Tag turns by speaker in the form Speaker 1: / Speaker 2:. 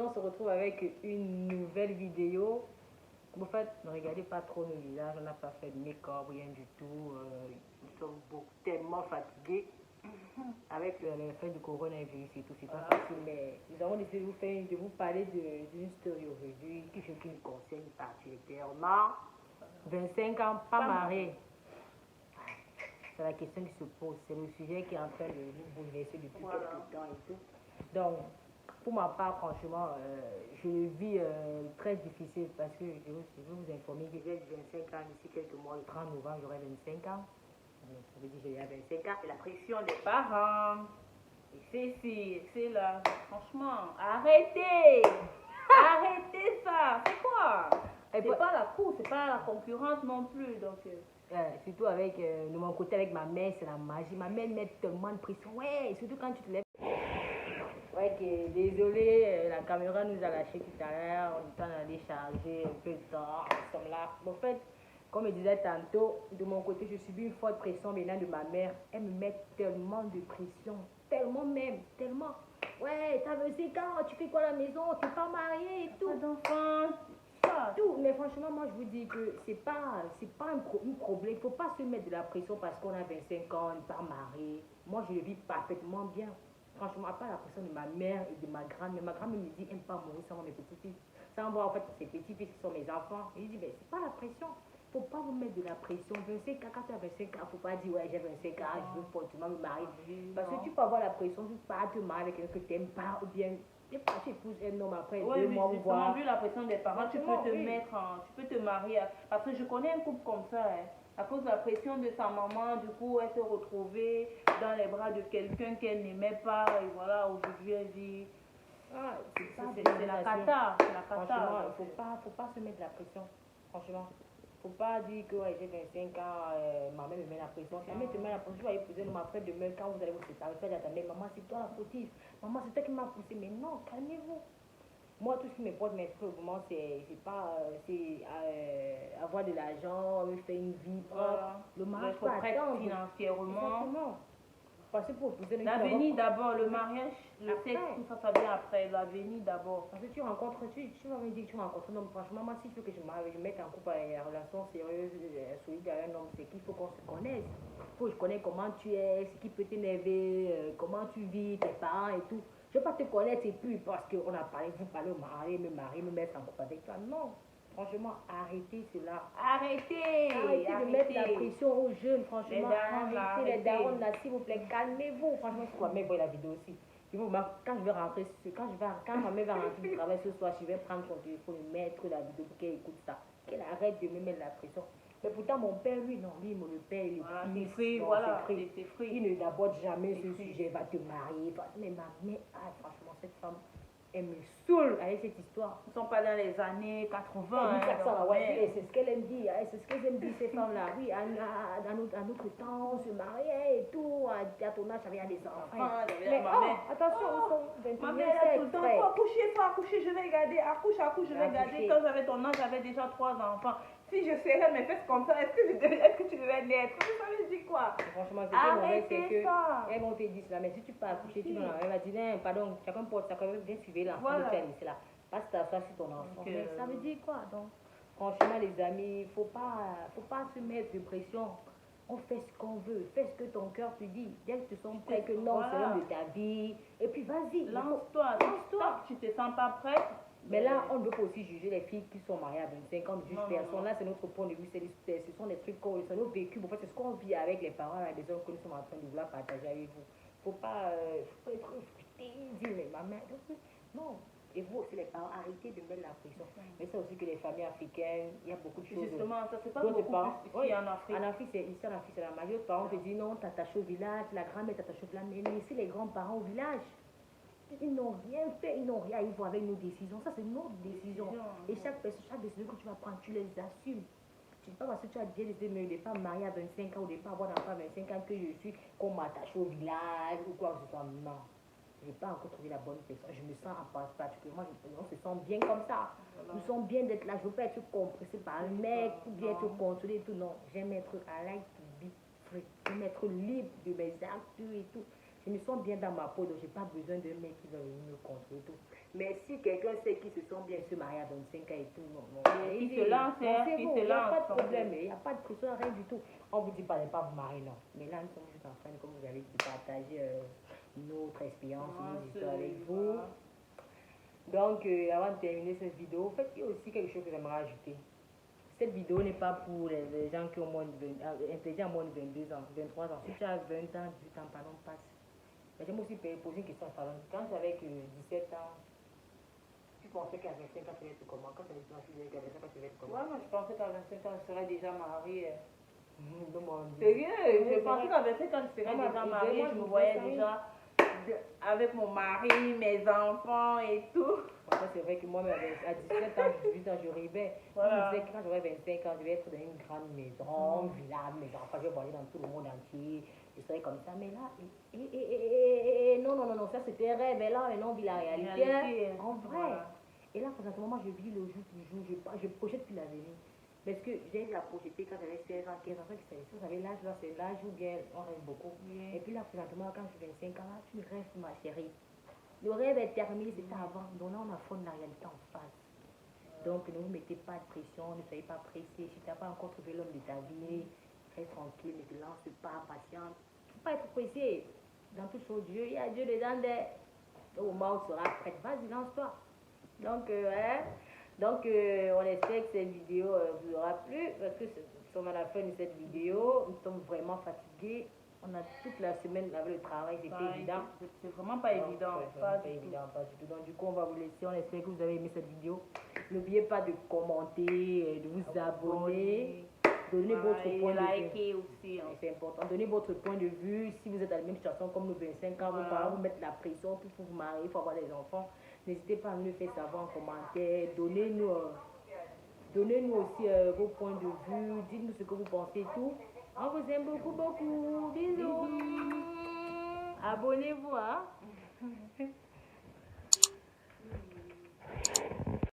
Speaker 1: on se retrouve avec une nouvelle vidéo. En fait, ne regardez pas trop nos visages, on n'a pas fait de make-up, rien du tout. Nous sommes tellement fatigués avec le fait du coronavirus et tout. C'est pas facile, mais nous avons décidé de vous parler d'une story aujourd'hui qui nous concerne particulièrement. 25 ans, pas marié. C'est la question qui se pose, c'est le sujet qui est en train de vous bouleverser depuis quelques temps et tout. Donc, pour ma part, franchement, je le vis très difficile parce que je veux vous informer que j'ai 25 ans d'ici quelques mois. Le 30 novembre, j'aurai 25 ans. Ça veut dire que j'ai 25 ans. Et la pression des parents. Et c'est là. Franchement, arrêtez! Arrêtez ça! C'est quoi? C'est pas la cour, c'est pas la concurrence non plus. Donc, surtout avec, de mon côté, avec ma mère, c'est la magie. Ma mère met tellement de pression. Ouais, surtout quand tu te lèves. Ouais, désolé, la caméra nous a lâché tout à l'heure, on est en train d'aller charger un peu de temps, nous sommes là. En fait, comme je disais tantôt, de mon côté, je subis une forte pression maintenant de ma mère. Elle me met tellement de pression, tellement même, tellement. Ouais, t'as 25 ans, tu fais quoi à la maison, t'es pas marié et tout. Pas d'enfant, tout. Mais franchement, moi je vous dis que c'est pas un problème. Il faut pas se mettre de la pression parce qu'on a 25 ans, on n'est pas marié. Moi je le vis parfaitement bien. Franchement, à part la pression de ma mère et de ma grand-mère, ma grand-mère me dit, aime pas mourir sans mes petits-fils. Sans voir en fait ses petits-fils qui sont mes enfants. Et je dis, mais c'est pas la pression. Faut pas vous mettre de la pression. 25 ans, quand tu as 25 ans, faut pas dire, ouais, j'ai 25 ans, je veux fortement me marier. Parce que tu peux avoir la pression, tu peux pas te marier avec quelqu'un que tu n'aimes pas, ou bien, tu épouses un homme après 2 mois, ou voir.
Speaker 2: Vu la pression des parents, tu peux te mettre tu peux te marier. Parce que je connais un couple comme ça, hein. À cause de la pression de sa maman, du coup, elle s'est retrouvée dans les bras de quelqu'un qu'elle n'aimait pas. Et voilà, aujourd'hui, elle vit. C'est la cata.
Speaker 1: Franchement, il faut pas se mettre la pression. Franchement. Faut pas dire que ouais, j'ai 25 ans, ma mère me met la pression. Ma mère te met la pression, tu vas épouser un homme après demain, quand vous allez vous séparer, tu vas dire, attendez, maman, c'est toi la fautive. Maman, c'est toi qui m'a poussé. Mais non, calmez-vous. Moi, tout ce qui me porte mes trucs, vraiment, c'est avoir de l'argent, me faire une vie propre. Le mariage,
Speaker 2: faut prêt financièrement.
Speaker 1: Exactement. Parce que pour épouser
Speaker 2: l'avenir d'abord, le mariage, le sexe, tout ça, ça vient après. L'avenir d'abord.
Speaker 1: Parce que tu rencontres, tu vas me dire que tu rencontres un homme. Franchement, moi, si tu veux que je me mette en couple, une relation sérieuse, solide avec un homme, c'est qu'il faut qu'on se connaisse. Il faut que je connaisse comment tu es, ce qui peut t'énerver, comment tu vis, tes parents et tout. Je ne vais pas te connaître et puis parce qu'on a parlé, vous parlez au mari, me mettre en couple avec toi. Non. Franchement, arrêtez cela. Arrêtez de mettre la pression aux jeunes, franchement. Arrêtez les darons là, s'il vous plaît, calmez-vous. Franchement, je crois même voir la vidéo aussi. Quand je vais rentrer, quand ma mère va rentrer du travail ce soir, je vais prendre son téléphone et mettre la vidéo pour qu'elle écoute ça. Qu'elle arrête de me mettre la pression. Mais pourtant, mon père, lui, non, lui, le père, il est free,
Speaker 2: voilà,
Speaker 1: c'est free. Il ne d'aborde jamais ce sujet, va te marier. Mais ma mère, franchement, cette femme, elle me saoule avec cette histoire.
Speaker 2: Ils ne sont pas dans les années 80.
Speaker 1: C'est ce qu'elle aime dire. C'est ce qu'elle aime dire, ces femmes-là. Oui, à notre temps, on se mariait et tout. À ton âge, j'avais des enfants. Mais attention, nous sommes 21e
Speaker 2: ma mère, tout le temps, faut accoucher, je vais regarder. Accouche, je vais regarder. Quand j'avais ton âge, j'avais déjà 3 enfants. Si je serrais mes fesses comme ça, est-ce que tu devais naître? Ça veut dire quoi?
Speaker 1: Franchement, ce qui m'aurait, c'est que elles vont te dire cela, mais si tu peux accoucher, tu vas elle va dire, non, pardon, chacun porte, chacun vient suivre l'enfant, voilà. C'est là. Passe t'asseoir sur ton enfant. Mais ça veut dire quoi donc? Franchement, les amis, faut pas se mettre de pression. On fait ce qu'on veut, fais ce que ton cœur te dit. Dès que tu te sens prêt, que non, c'est l'homme de ta vie. Et puis vas-y.
Speaker 2: Lance-toi. Tu te sens pas prête.
Speaker 1: Mais là, on ne veut pas aussi juger les filles qui sont mariées à 25 ans, de juge personne. Là, c'est notre point de vue, ce sont des trucs, c'est nos vécus. En fait, c'est ce qu'on vit avec les parents, avec les hommes que nous sommes en train de vouloir partager avec vous. Faut pas être frustré, dire, mais ma mère, non. Et vous aussi, les parents, arrêtez de mettre la pression. Mais c'est aussi que les familles africaines, il y a beaucoup de choses.
Speaker 2: Justement, ça c'est pas beaucoup plus ici en Afrique.
Speaker 1: En Afrique, c'est la majorité. Parents te disent non, t'attaches au village, la grand-mère t'attache au village, mais laissez les grands-parents au village. Ils n'ont rien fait, ils n'ont rien à y voir avec nos décisions. Ça, c'est notre décision. Et chaque décision que tu vas prendre, tu les assumes. Tu ne sais pas parce que tu as déjà décidé de pas marier à 25 ans ou de ne pas avoir d'enfant à 25 ans que je suis, qu'on m'attache au village ou quoi que ce soit. Non. Je n'ai pas encore trouvé la bonne personne. Je me sens en particulièrement, on se sent bien comme ça. Voilà. Nous sommes bien d'être là. Je ne veux pas être compressé par un mec ou bien être contrôlé et tout. Non. J'aime être à l'aise, j'aime être libre de mes actes et tout. Je me sens bien dans ma peau, donc je n'ai pas besoin d'un mec qui va venir me contrôler tout. Mais si quelqu'un sait qu'il se sent bien se marier à 25 ans et tout, non, non.
Speaker 2: Qui se lance, qui se
Speaker 1: Il n'y a pas de
Speaker 2: lance.
Speaker 1: problème, il n'y a pas de pression, rien du tout. On vous dit pas de ne pas vous marier, non. Mais là, nous sommes juste en train, comme vous avez dit, de partager notre expérience, nos histoires avec vous. Donc, avant de terminer cette vidéo, en fait, il y a aussi quelque chose que j'aimerais ajouter. Cette vidéo n'est pas pour les gens qui ont moins de 20, interdits à moins de 22 ans, 23 ans. Si tu as 20 ans, 18 ans, pardon, passe. Mais j'aime aussi poser une question à Salon. Quand j'avais 17 ans, tu pensais qu'à 25 ans, tu allais être comment? Quand tu avais 25 ans, tu allais être comment?
Speaker 2: Ouais, moi je pensais qu'à 25 ans, je serais déjà mariée.
Speaker 1: C'est
Speaker 2: Sérieux, je pensais qu'à 25 ans, je serais déjà mariée. Je me voyais déjà avec mon mari, mes enfants et tout.
Speaker 1: C'est vrai que moi, à 17 ans, 18 ans, je rêvais.
Speaker 2: Voilà.
Speaker 1: Je me disais que quand j'aurais 25 ans, je vais être dans une grande maison, villa, mes enfants, je vais voyager dans tout le monde entier. Je serais comme ça. Mais là, non, non, non, non, ça c'était un rêve. Mais là, maintenant, on vit la réalité. En vrai. Voilà. Et là, présentement, moi, je vis le jour pour jour. Je projette plus l'avenir. Parce que j'ai la projeté quand j'avais 16 ans, 15 ans, vous savez, l'âge là, c'est l'âge où bien on rêve beaucoup. Et puis là, présentement, quand j'ai 25 ans, là, tu rêves, ma chérie. Le rêve est terminé, c'était avant. Donc là, on affronte la réalité en face. Donc ne vous mettez pas de pression, ne soyez pas pressé. Si tu n'as pas encore trouvé l'homme de ta vie, reste tranquille, ne te lance pas, patiente. Il ne faut pas être pressé. Dans toute chose, Dieu, il y a Dieu dedans. Au moment où tu seras prête, vas-y, lance-toi. Donc, on espère que cette vidéo vous aura plu, parce que nous sommes à la fin de cette vidéo, nous sommes vraiment fatigués. On a toute la semaine avec le travail, c'est pas évident.
Speaker 2: C'est vraiment pas évident.
Speaker 1: Pas évident, pas du tout. Donc du coup, on va vous laisser. On espère que vous avez aimé cette vidéo. N'oubliez pas de commenter, de vous abonner, donner votre point de vue.
Speaker 2: Liker aussi. Hein.
Speaker 1: C'est important. Donnez votre point de vue. Si vous êtes dans la même situation comme nous, 25 ans, vos parents vous mettent la pression pour vous marier, il faut avoir des enfants. N'hésitez pas à nous faire savoir en commentaire. Donnez-nous aussi vos points de vue. Dites-nous ce que vous pensez et tout. On vous aime beaucoup, beaucoup. Bisous. Abonnez-vous, hein.